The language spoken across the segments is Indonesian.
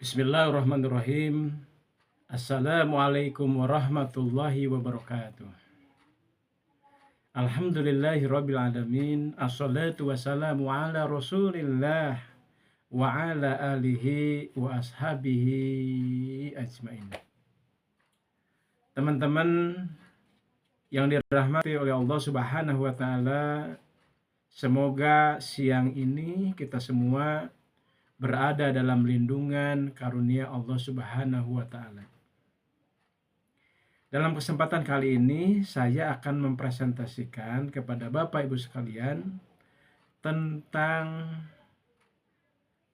Bismillahirrahmanirrahim. Assalamualaikum warahmatullahi wabarakatuh. Alhamdulillahirabbil alamin. Assalatu wassalamu ala Rasulillah wa ala alihi wa ashabihi ajmain. Teman-teman yang dirahmati oleh Allah Subhanahu wa taala, semoga siang ini kita semua berada dalam lindungan karunia Allah Subhanahu wa taala. Dalam kesempatan kali ini saya akan mempresentasikan kepada Bapak Ibu sekalian tentang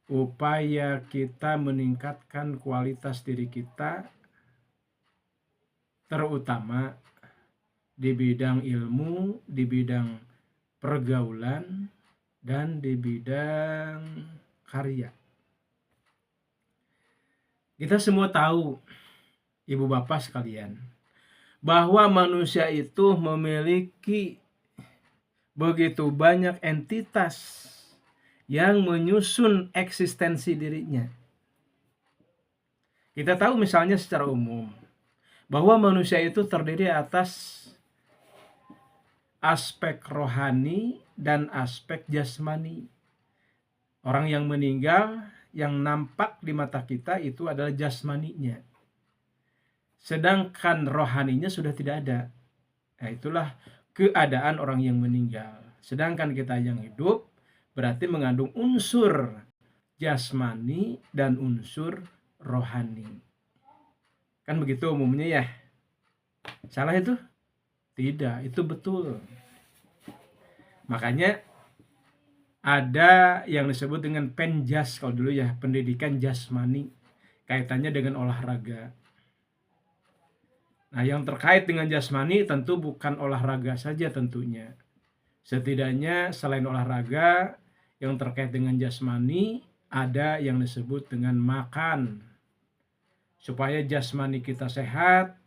upaya kita meningkatkan kualitas diri kita, terutama di bidang ilmu, di bidang pergaulan, dan di bidang karya. Kita semua tahu, Ibu Bapak sekalian, bahwa manusia itu memiliki begitu banyak entitas yang menyusun eksistensi dirinya. Kita tahu misalnya secara umum bahwa manusia itu terdiri atas aspek rohani dan aspek jasmani. Orang yang meninggal yang nampak di mata kita itu adalah jasmaninya. Sedangkan rohaninya sudah tidak ada. Nah, itulah keadaan orang yang meninggal. Sedangkan kita yang hidup berarti mengandung unsur jasmani dan unsur rohani. Kan begitu umumnya ya. Salah itu? Tidak, itu betul. Makanya ada yang disebut dengan penjas kalau dulu ya, pendidikan jasmani. Kaitannya dengan olahraga. Nah, yang terkait dengan jasmani tentu bukan olahraga saja tentunya. Setidaknya selain olahraga, yang terkait dengan jasmani ada yang disebut dengan makan. Supaya jasmani kita sehat,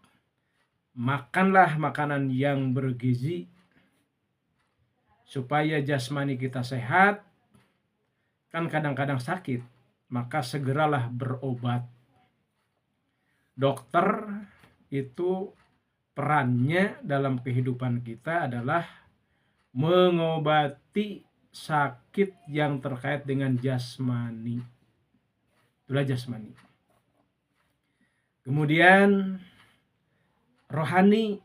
makanlah makanan yang bergizi. Supaya jasmani kita sehat, kan kadang-kadang sakit, maka segeralah berobat. Dokter itu perannya dalam kehidupan kita adalah mengobati sakit yang terkait dengan jasmani. Itulah jasmani. Kemudian rohani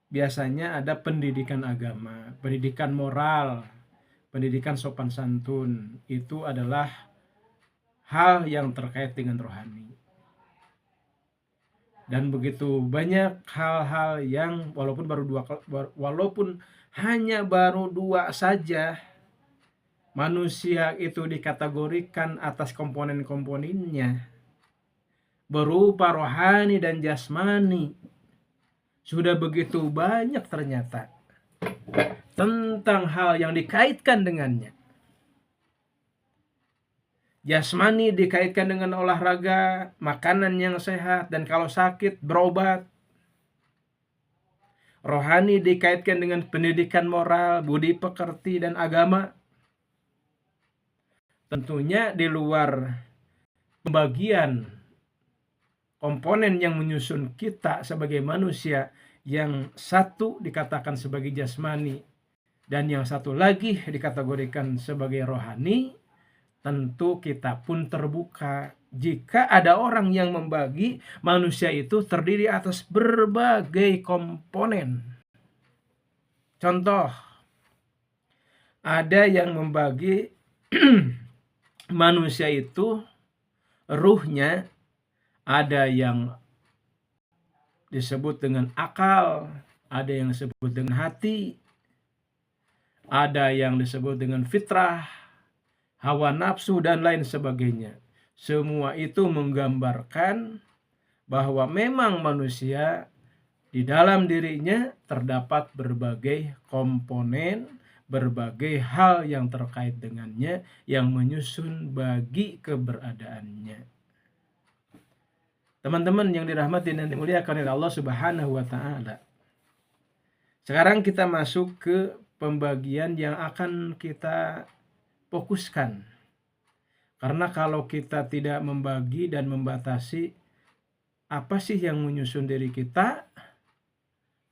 biasanya ada pendidikan agama, pendidikan moral, pendidikan sopan santun. Itu adalah hal yang terkait dengan rohani. Dan begitu banyak hal-hal yang walaupun hanya baru dua saja, manusia itu dikategorikan atas komponen-komponennya berupa rohani dan jasmani. Sudah begitu banyak ternyata tentang hal yang dikaitkan dengannya. Jasmani dikaitkan dengan olahraga, makanan yang sehat, dan kalau sakit berobat. Rohani dikaitkan dengan pendidikan moral, budi pekerti, dan agama. Tentunya di luar pembagian komponen yang menyusun kita sebagai manusia, yang satu dikatakan sebagai jasmani dan yang satu lagi dikategorikan sebagai rohani. Tentu kita pun terbuka jika ada orang yang membagi manusia itu terdiri atas berbagai komponen. Contoh, ada yang membagi manusia itu ruhnya, ada yang disebut dengan akal, ada yang disebut dengan hati, ada yang disebut dengan fitrah, hawa nafsu, dan lain sebagainya. Semua itu menggambarkan bahwa memang manusia di dalam dirinya terdapat berbagai komponen, berbagai hal yang terkait dengannya yang menyusun bagi keberadaannya. Teman-teman yang dirahmati dan dimuliakan oleh Allah Subhanahu wa taala. Sekarang kita masuk ke pembagian yang akan kita fokuskan, Karena kalau kita tidak membagi dan membatasi apa sih yang menyusun diri kita,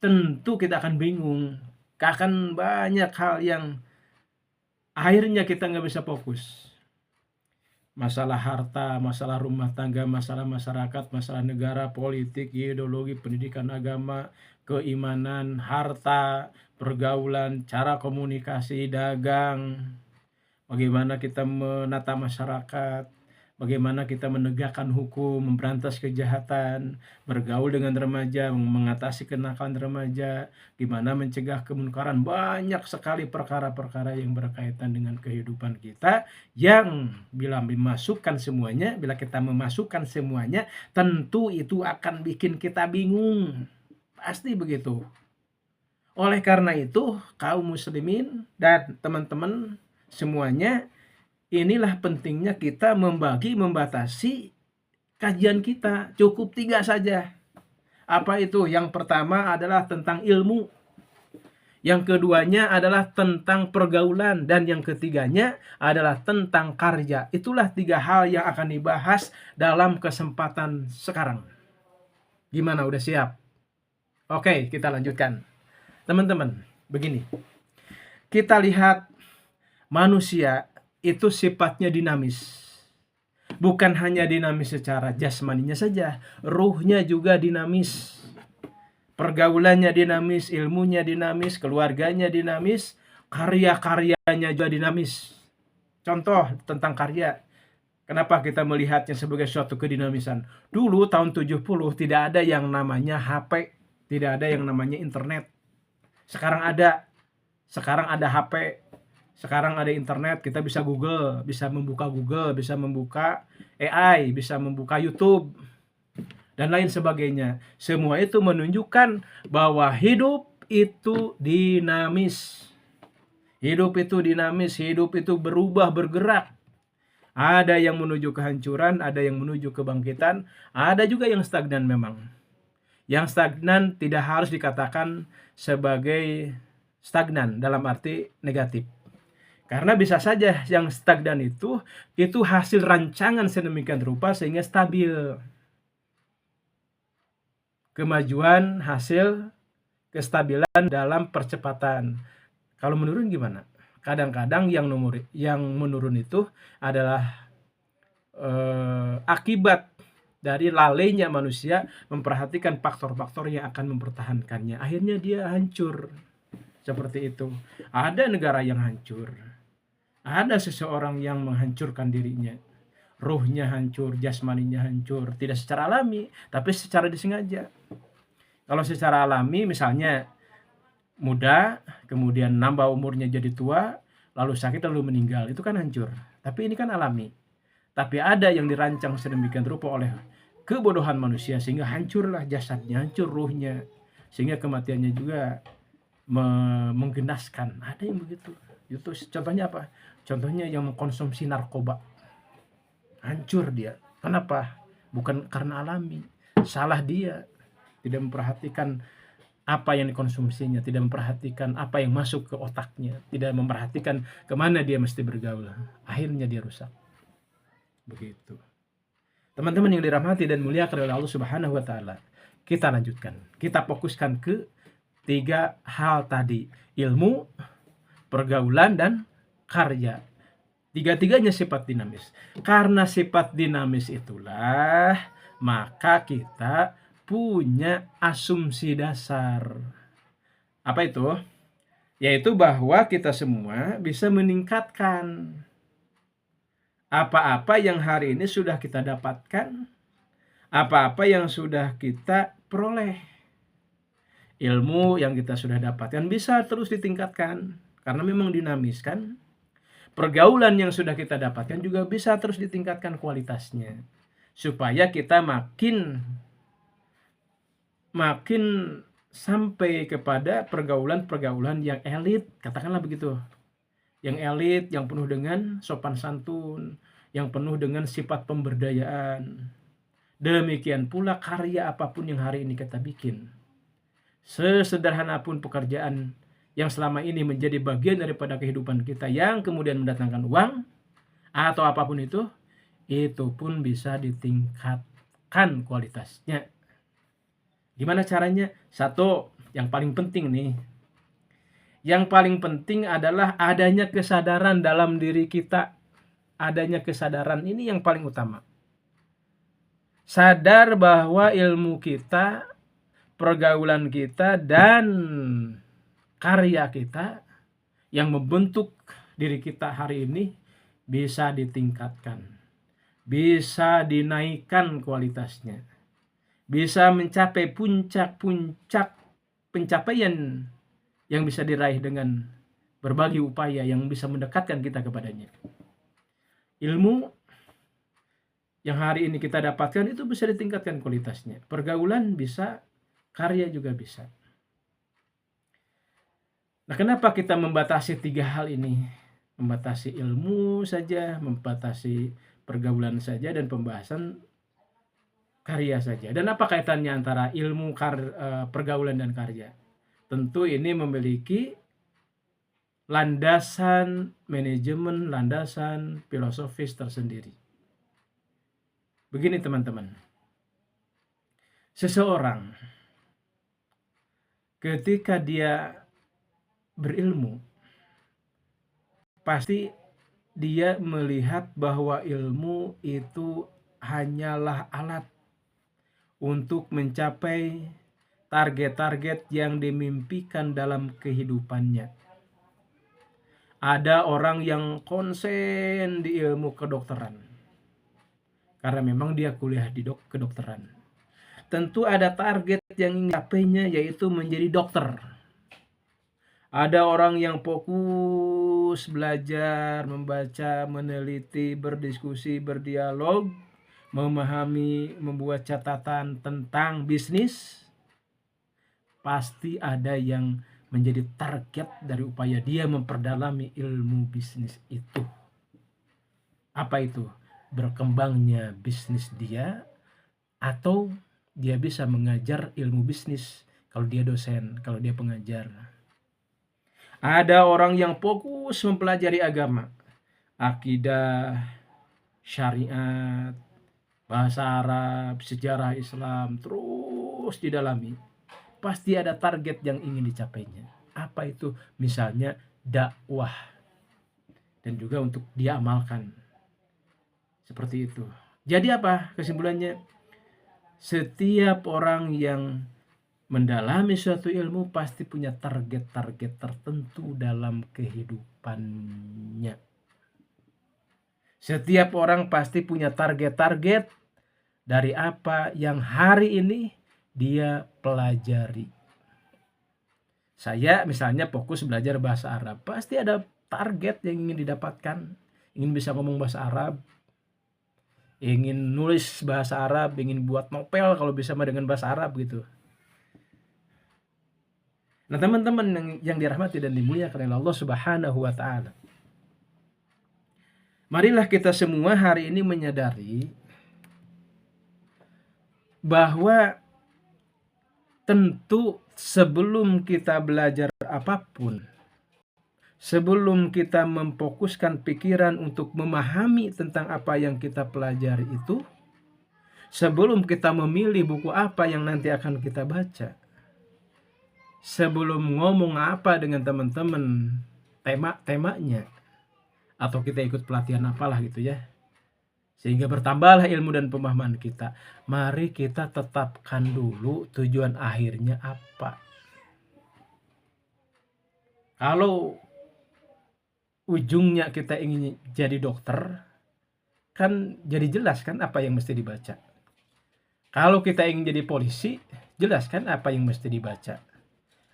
tentu kita akan bingung. Akan banyak hal yang akhirnya kita nggak bisa fokus. Masalah harta, masalah rumah tangga, masalah masyarakat, masalah negara, politik, ideologi, pendidikan, agama, keimanan, harta, pergaulan, cara komunikasi, dagang, bagaimana kita menata masyarakat, bagaimana kita menegakkan hukum, memberantas kejahatan, bergaul dengan remaja, mengatasi kenakalan remaja, gimana mencegah kemungkaran. Banyak sekali perkara-perkara yang berkaitan dengan kehidupan kita yang bila kita memasukkan semuanya, tentu itu akan bikin kita bingung. Pasti begitu. Oleh karena itu, kaum muslimin dan teman-teman semuanya, inilah pentingnya kita membatasi kajian kita. Cukup 3 saja. Apa itu? Yang pertama adalah tentang ilmu. Yang keduanya adalah tentang pergaulan. Dan yang ketiganya adalah tentang karya. Itulah 3 hal yang akan dibahas dalam kesempatan sekarang. Gimana, udah siap? Oke, kita lanjutkan. Teman-teman, begini. Kita lihat manusia itu sifatnya dinamis. Bukan hanya dinamis secara jasmaninya saja, ruhnya juga dinamis. Pergaulannya dinamis, ilmunya dinamis, keluarganya dinamis, karya-karyanya juga dinamis. Contoh tentang karya. Kenapa kita melihatnya sebagai suatu kedinamisan? Dulu tahun 70 tidak ada yang namanya HP, tidak ada yang namanya internet. Sekarang ada HP, sekarang ada internet, kita bisa Google, bisa membuka AI, bisa membuka YouTube, dan lain sebagainya. Semua itu menunjukkan bahwa hidup itu dinamis. Hidup itu berubah, bergerak. Ada yang menuju kehancuran, ada yang menuju kebangkitan, ada juga yang stagnan memang. Yang stagnan tidak harus dikatakan sebagai stagnan dalam arti negatif. Karena bisa saja yang stagnan itu hasil rancangan sedemikian rupa sehingga stabil. Kemajuan hasil kestabilan dalam percepatan. Kalau menurun gimana? Kadang-kadang yang menurun itu adalah akibat dari lalainya manusia memperhatikan faktor-faktor yang akan mempertahankannya. Akhirnya dia hancur. Seperti itu. Ada negara yang hancur. Ada seseorang yang menghancurkan dirinya. Ruhnya hancur, jasmaninya hancur. Tidak secara alami, tapi secara disengaja. Kalau secara alami misalnya muda, kemudian nambah umurnya jadi tua, lalu sakit, lalu meninggal. Itu kan hancur. Tapi ini kan alami. Tapi ada yang dirancang sedemikian rupa oleh kebodohan manusia sehingga hancurlah jasadnya, hancur ruhnya, sehingga kematiannya juga menggenaskan. Ada yang begitu. Itu contohnya apa? Contohnya yang mengkonsumsi narkoba, hancur dia. Kenapa? Bukan karena alami, salah dia, tidak memperhatikan apa yang dikonsumsinya, tidak memperhatikan apa yang masuk ke otaknya, tidak memperhatikan kemana dia mesti bergaul. Akhirnya dia rusak. Begitu. Teman-teman yang dirahmati dan muliakan oleh Allah Subhanahu wa taala. Kita lanjutkan. Kita fokuskan ke 3 hal tadi. Ilmu, pergaulan, dan karya. 3-tiganya sifat dinamis. Karena sifat dinamis itulah maka kita punya asumsi dasar. Apa itu? Yaitu bahwa kita semua bisa meningkatkan apa-apa yang hari ini sudah kita dapatkan, apa-apa yang sudah kita peroleh. Ilmu yang kita sudah dapatkan bisa terus ditingkatkan karena memang dinamis kan. Pergaulan yang sudah kita dapatkan juga bisa terus ditingkatkan kualitasnya supaya kita makin sampai kepada pergaulan-pergaulan yang elit, katakanlah begitu. Yang elit, yang penuh dengan sopan santun, yang penuh dengan sifat pemberdayaan. Demikian pula karya apapun yang hari ini kita bikin. Sesederhana pun pekerjaan yang selama ini menjadi bagian daripada kehidupan kita yang kemudian mendatangkan uang, atau apapun itu pun bisa ditingkatkan kualitasnya. Gimana caranya? Satu, yang paling penting nih. Yang paling penting adalah adanya kesadaran dalam diri kita. Adanya kesadaran ini yang paling utama. Sadar bahwa ilmu kita, pergaulan kita, dan karya kita yang membentuk diri kita hari ini bisa ditingkatkan, bisa dinaikkan kualitasnya, bisa mencapai puncak-puncak pencapaian yang bisa diraih dengan berbagai upaya yang bisa mendekatkan kita kepadanya. Ilmu yang hari ini kita dapatkan itu bisa ditingkatkan kualitasnya. Pergaulan bisa, karya juga bisa. Nah, kenapa kita membatasi 3 hal ini? Membatasi ilmu saja, membatasi pergaulan saja, dan pembahasan karya saja. Dan apa kaitannya antara ilmu, pergaulan, dan karya? Tentu ini memiliki landasan manajemen, landasan filosofis tersendiri. Begini teman-teman, seseorang ketika dia berilmu, pasti dia melihat bahwa ilmu itu hanyalah alat untuk mencapai target-target yang dimimpikan dalam kehidupannya. Ada orang yang konsen di ilmu kedokteran karena memang dia kuliah di kedokteran. Tentu ada target yang ingin dicapainya, yaitu menjadi dokter. Ada orang yang fokus belajar, membaca, meneliti, berdiskusi, berdialog, memahami, membuat catatan tentang bisnis. Pasti ada yang menjadi target dari upaya dia memperdalami ilmu bisnis itu. Apa itu? Berkembangnya bisnis dia, atau dia bisa mengajar ilmu bisnis kalau dia dosen, kalau dia pengajar. Ada orang yang fokus mempelajari agama, akidah, syariat, bahasa Arab, sejarah Islam, terus didalami. Pasti ada target yang ingin dicapainya. Apa itu? Misalnya dakwah, dan juga untuk dia amalkan. Seperti itu. Jadi apa kesimpulannya? Setiap orang yang mendalami suatu ilmu pasti punya target-target tertentu dalam kehidupannya. Setiap orang pasti punya target-target dari apa yang hari ini dia pelajari. Saya misalnya fokus belajar bahasa Arab, pasti ada target yang ingin didapatkan. Ingin bisa ngomong bahasa Arab, ingin nulis bahasa Arab, ingin buat novel kalau bisa dengan bahasa Arab gitu. Nah teman-teman yang dirahmati dan dimuliakan oleh Allah Subhanahu wa ta'ala, marilah kita semua hari ini menyadari bahwa tentu sebelum kita belajar apapun, sebelum kita memfokuskan pikiran untuk memahami tentang apa yang kita pelajari itu, sebelum kita memilih buku apa yang nanti akan kita baca, sebelum ngomong apa dengan teman-teman, temanya, atau kita ikut pelatihan apalah gitu ya, sehingga bertambahlah ilmu dan pemahaman kita, mari kita tetapkan dulu tujuan akhirnya apa. Kalau ujungnya kita ingin jadi dokter, kan jadi jelas kan apa yang mesti dibaca. Kalau kita ingin jadi polisi, jelas kan apa yang mesti dibaca.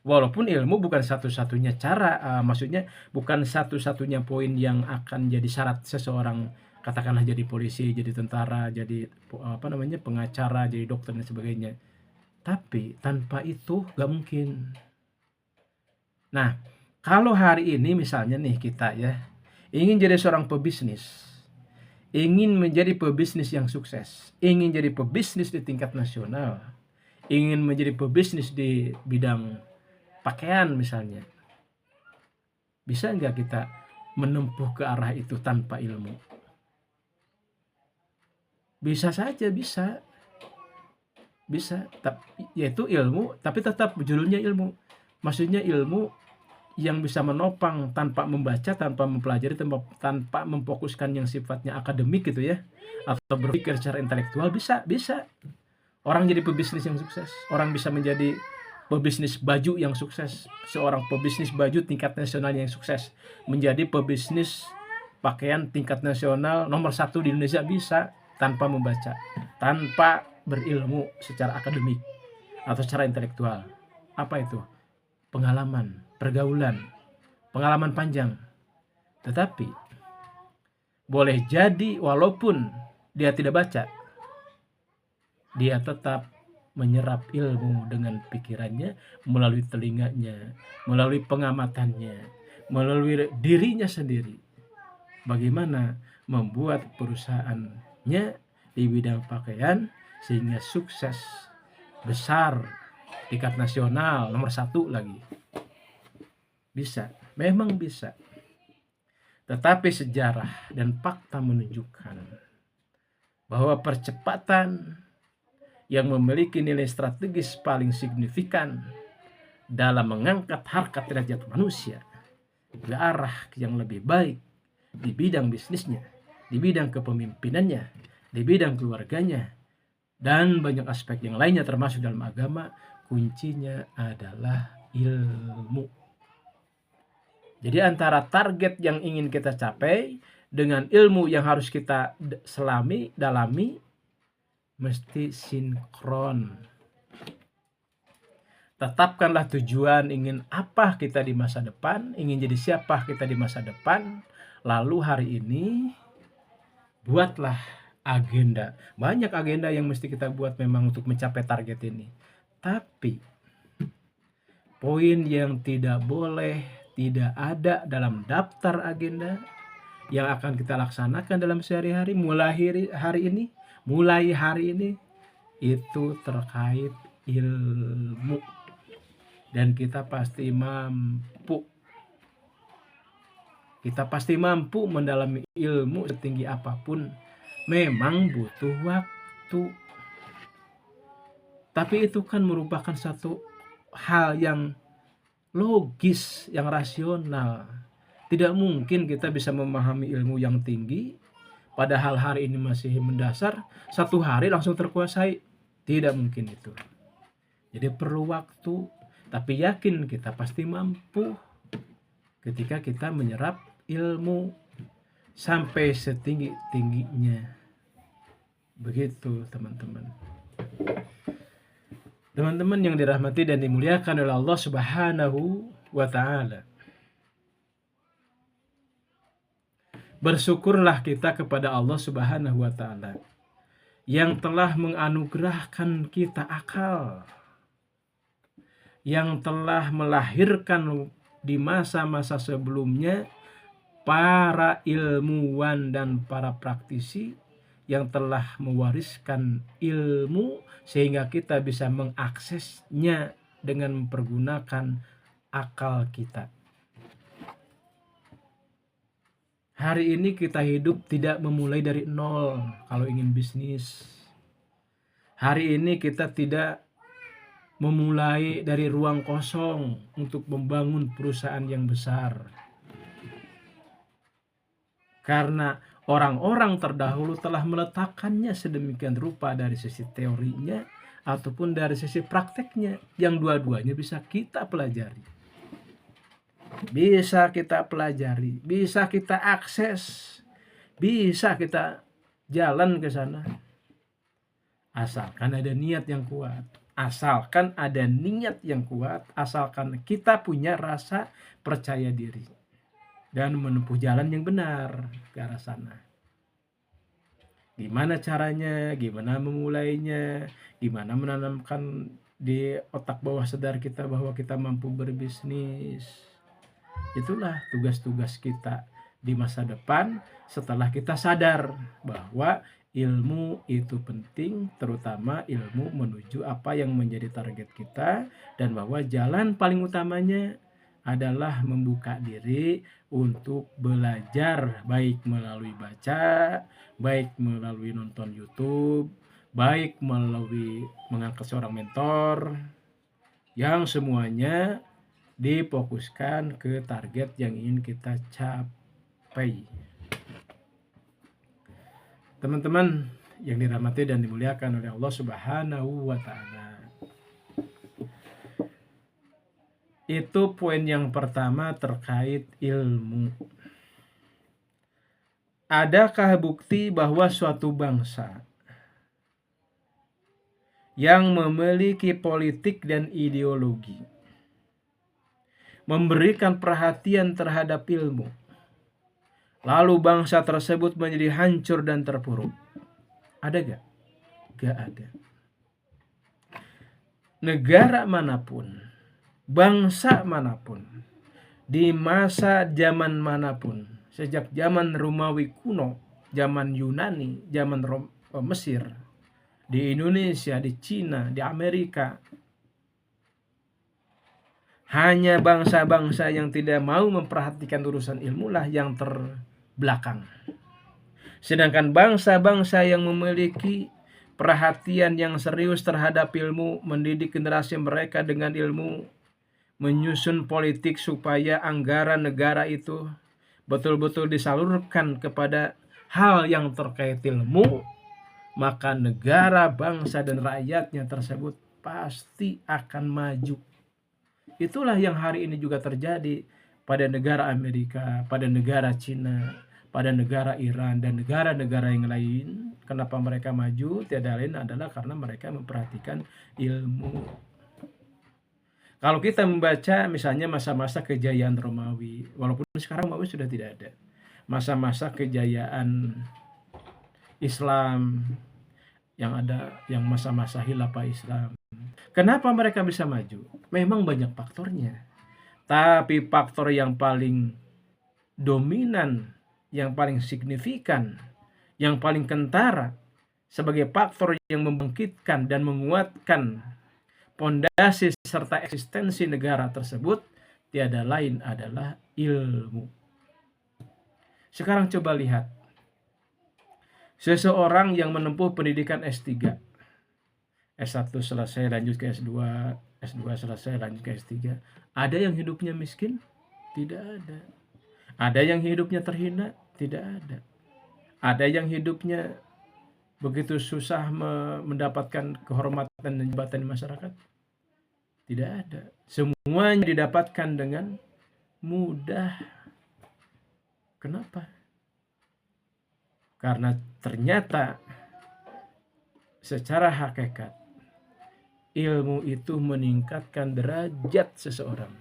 Walaupun ilmu bukan satu-satunya cara, maksudnya bukan satu-satunya poin yang akan jadi syarat seseorang, katakanlah jadi polisi, jadi tentara, jadi pengacara, jadi dokter dan sebagainya. Tapi tanpa itu gak mungkin. Nah, kalau hari ini misalnya nih kita ya ingin jadi seorang pebisnis, ingin menjadi pebisnis yang sukses, ingin jadi pebisnis di tingkat nasional, ingin menjadi pebisnis di bidang pakaian misalnya, bisa nggak kita menempuh ke arah itu tanpa ilmu? Bisa saja, bisa. Tapi yaitu ilmu, tapi tetap judulnya ilmu. Maksudnya ilmu yang bisa menopang tanpa membaca, tanpa mempelajari, tanpa memfokuskan yang sifatnya akademik gitu ya, atau berpikir secara intelektual, bisa. Orang jadi pebisnis yang sukses, orang bisa menjadi pebisnis baju yang sukses, seorang pebisnis baju tingkat nasional yang sukses, menjadi pebisnis pakaian tingkat nasional nomor 1 di Indonesia, bisa tanpa membaca, tanpa berilmu secara akademik atau secara intelektual. Apa itu? Pengalaman, pergaulan, pengalaman panjang. Tetapi boleh jadi walaupun dia tidak baca, dia tetap menyerap ilmu dengan pikirannya, melalui telinganya, melalui pengamatannya, melalui dirinya sendiri. Bagaimana membuat perusahaannya di bidang pakaian sehingga sukses besar, tingkat nasional, nomor 1 lagi. Bisa, memang bisa. Tetapi sejarah dan fakta menunjukkan bahwa percepatan yang memiliki nilai strategis paling signifikan dalam mengangkat harkat derajat manusia ke arah yang lebih baik di bidang bisnisnya, di bidang kepemimpinannya, di bidang keluarganya, dan banyak aspek yang lainnya termasuk dalam agama, kuncinya adalah ilmu. Jadi antara target yang ingin kita capai dengan ilmu yang harus kita dalami, mesti sinkron. Tetapkanlah tujuan, ingin apa kita di masa depan, ingin jadi siapa kita di masa depan. Lalu hari ini buatlah agenda. Banyak agenda yang mesti kita buat memang untuk mencapai target ini. Tapi poin yang tidak tidak ada dalam daftar agenda yang akan kita laksanakan dalam sehari-hari mulai hari ini itu terkait ilmu. Dan kita pasti mampu mendalami ilmu setinggi apapun. Memang butuh waktu, tapi itu kan merupakan satu hal yang logis, yang rasional. Tidak mungkin kita bisa memahami ilmu yang tinggi padahal hari ini masih mendasar, 1 hari langsung terkuasai. Tidak mungkin itu. Jadi perlu waktu, tapi yakin kita pasti mampu ketika kita menyerap ilmu sampai setinggi-tingginya. Begitu teman-teman. Teman-teman yang dirahmati dan dimuliakan oleh Allah Subhanahu wa ta'ala. Bersyukurlah kita kepada Allah Subhanahu wa ta'ala yang telah menganugerahkan kita akal, yang telah melahirkan di masa-masa sebelumnya para ilmuwan dan para praktisi yang telah mewariskan ilmu sehingga kita bisa mengaksesnya dengan mempergunakan akal kita. Hari ini kita hidup tidak memulai dari nol kalau ingin bisnis. Hari ini kita tidak memulai dari ruang kosong untuk membangun perusahaan yang besar. Karena orang-orang terdahulu telah meletakkannya sedemikian rupa dari sisi teorinya ataupun dari sisi prakteknya, yang dua-duanya bisa kita pelajari. Bisa kita pelajari, bisa kita akses, bisa kita jalan ke sana. Asalkan ada niat yang kuat. Asalkan kita punya rasa percaya diri dan menempuh jalan yang benar ke arah sana. Gimana caranya, gimana memulainya, gimana menanamkan di otak bawah sadar kita bahwa kita mampu berbisnis. Itulah tugas-tugas kita di masa depan setelah kita sadar bahwa ilmu itu penting, terutama ilmu menuju apa yang menjadi target kita, dan bahwa jalan paling utamanya adalah membuka diri untuk belajar, baik melalui baca, baik melalui nonton YouTube, baik melalui mengangkat seorang mentor, yang semuanya difokuskan ke target yang ingin kita capai. Teman-teman yang dirahmati dan dimuliakan oleh Allah Subhanahu wa Ta'ala, itu poin yang pertama terkait ilmu. Adakah bukti bahwa suatu bangsa yang memiliki politik dan ideologi memberikan perhatian terhadap ilmu, lalu bangsa tersebut menjadi hancur dan terpuruk? Ada gak? Gak ada. Negara manapun, bangsa manapun, di masa zaman manapun, sejak zaman Romawi kuno, zaman Yunani, zaman Mesir, di Indonesia, di Cina, di Amerika, hanya bangsa-bangsa yang tidak mau memperhatikan urusan ilmu lah yang terbelakang. Sedangkan bangsa-bangsa yang memiliki perhatian yang serius terhadap ilmu, mendidik generasi mereka dengan ilmu, menyusun politik supaya anggaran negara itu betul-betul disalurkan kepada hal yang terkait ilmu, maka negara, bangsa, dan rakyatnya tersebut pasti akan maju. Itulah yang hari ini juga terjadi pada negara Amerika, pada negara Cina, pada negara Iran, dan negara-negara yang lain. Kenapa mereka maju? Tiada lain adalah karena mereka memperhatikan ilmu. Kalau kita membaca misalnya masa-masa kejayaan Romawi, walaupun sekarang Romawi sudah tidak ada, masa-masa kejayaan Islam yang ada, yang masa-masa khilafah Islam. Kenapa mereka bisa maju? Memang banyak faktornya, tapi faktor yang paling dominan, yang paling signifikan, yang paling kentara sebagai faktor yang membangkitkan dan menguatkan pondasi serta eksistensi negara tersebut tiada lain adalah ilmu. Sekarang coba lihat, seseorang yang menempuh pendidikan S3, S1 selesai lanjut ke S2, S2 selesai lanjut ke S3, ada yang hidupnya miskin? Tidak ada. Ada yang hidupnya terhina? Tidak ada. Ada yang hidupnya begitu susah mendapatkan kehormatan dan jabatan di masyarakat? Tidak ada. Semuanya didapatkan dengan mudah. Kenapa? Karena ternyata secara hakikat ilmu itu meningkatkan derajat seseorang.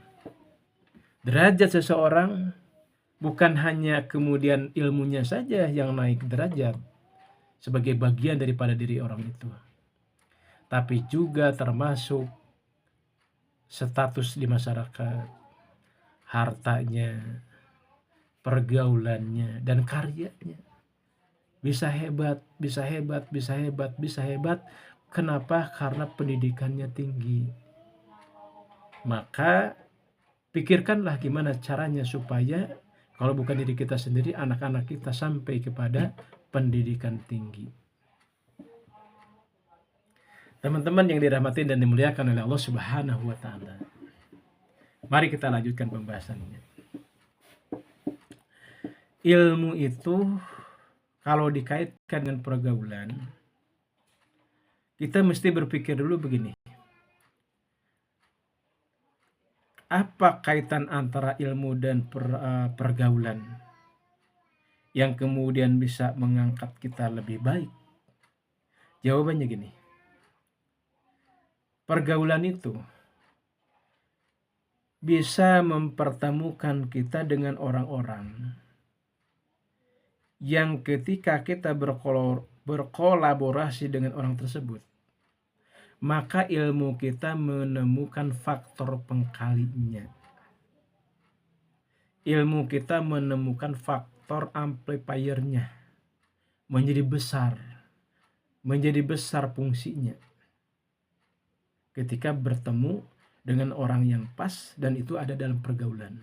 Derajat seseorang bukan hanya kemudian ilmunya saja yang naik derajat sebagai bagian daripada diri orang itu, tapi juga termasuk status di masyarakat, hartanya, pergaulannya, dan karyanya. Bisa hebat, bisa hebat, bisa hebat, bisa hebat. Kenapa? Karena pendidikannya tinggi. Maka pikirkanlah gimana caranya supaya kalau bukan diri kita sendiri, anak-anak kita sampai kepada pendidikan tinggi. Teman-teman yang dirahmati dan dimuliakan oleh Allah Subhanahu wa Ta'ala, mari kita lanjutkan pembahasannya. Ilmu itu kalau dikaitkan dengan pergaulan, kita mesti berpikir dulu begini. Apa kaitan antara ilmu dan pergaulan yang kemudian bisa mengangkat kita lebih baik? Jawabannya gini. Pergaulan itu bisa mempertemukan kita dengan orang-orang yang ketika kita berkolaborasi dengan orang tersebut, maka ilmu kita menemukan faktor pengkalinya. Ilmu kita menemukan faktor amplifiernya, menjadi besar fungsinya ketika bertemu dengan orang yang pas, dan itu ada dalam pergaulan.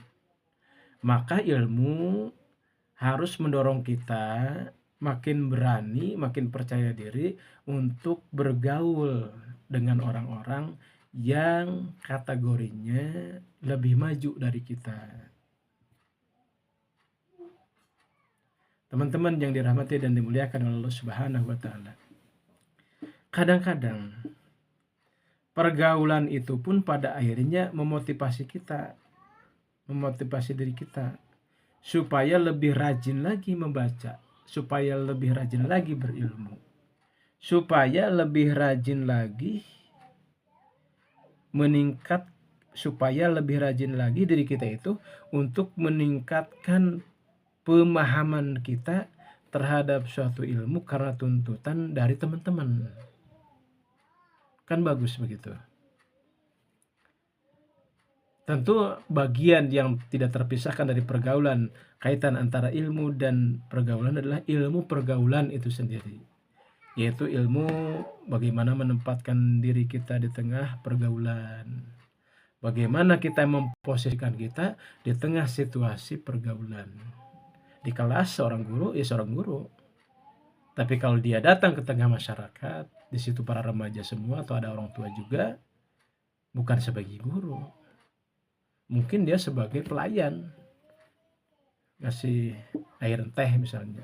Maka ilmu harus mendorong kita makin berani, makin percaya diri untuk bergaul dengan orang-orang yang kategorinya lebih maju dari kita. Teman-teman yang dirahmati dan dimuliakan oleh Allah Subhanahu wa Ta'ala, kadang-kadang pergaulan itu pun pada akhirnya memotivasi kita, memotivasi diri kita supaya lebih rajin lagi membaca, supaya lebih rajin lagi berilmu, supaya lebih rajin lagi meningkat, supaya lebih rajin lagi diri kita itu untuk meningkatkan pemahaman kita terhadap suatu ilmu karena tuntutan dari teman-teman. Kan bagus begitu. Tentu bagian yang tidak terpisahkan dari pergaulan, kaitan antara ilmu dan pergaulan adalah ilmu pergaulan itu sendiri, yaitu ilmu bagaimana menempatkan diri kita di tengah pergaulan, bagaimana kita memposisikan kita di tengah situasi pergaulan. Di kelas seorang guru, ya seorang guru, tapi kalau dia datang ke tengah masyarakat, di situ para remaja semua atau ada orang tua juga, bukan sebagai guru, mungkin dia sebagai pelayan, ngasih air teh misalnya,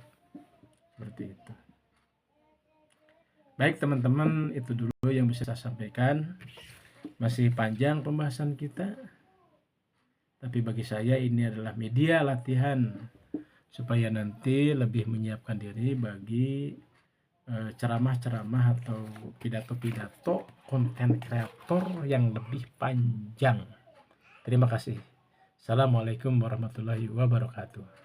seperti itu. Baik teman-teman, itu dulu yang bisa saya sampaikan. Masih panjang pembahasan kita, tapi bagi saya ini adalah media latihan supaya nanti lebih menyiapkan diri bagi ceramah-ceramah atau pidato-pidato konten kreator yang lebih panjang. Terima kasih. Assalamualaikum warahmatullahi wabarakatuh.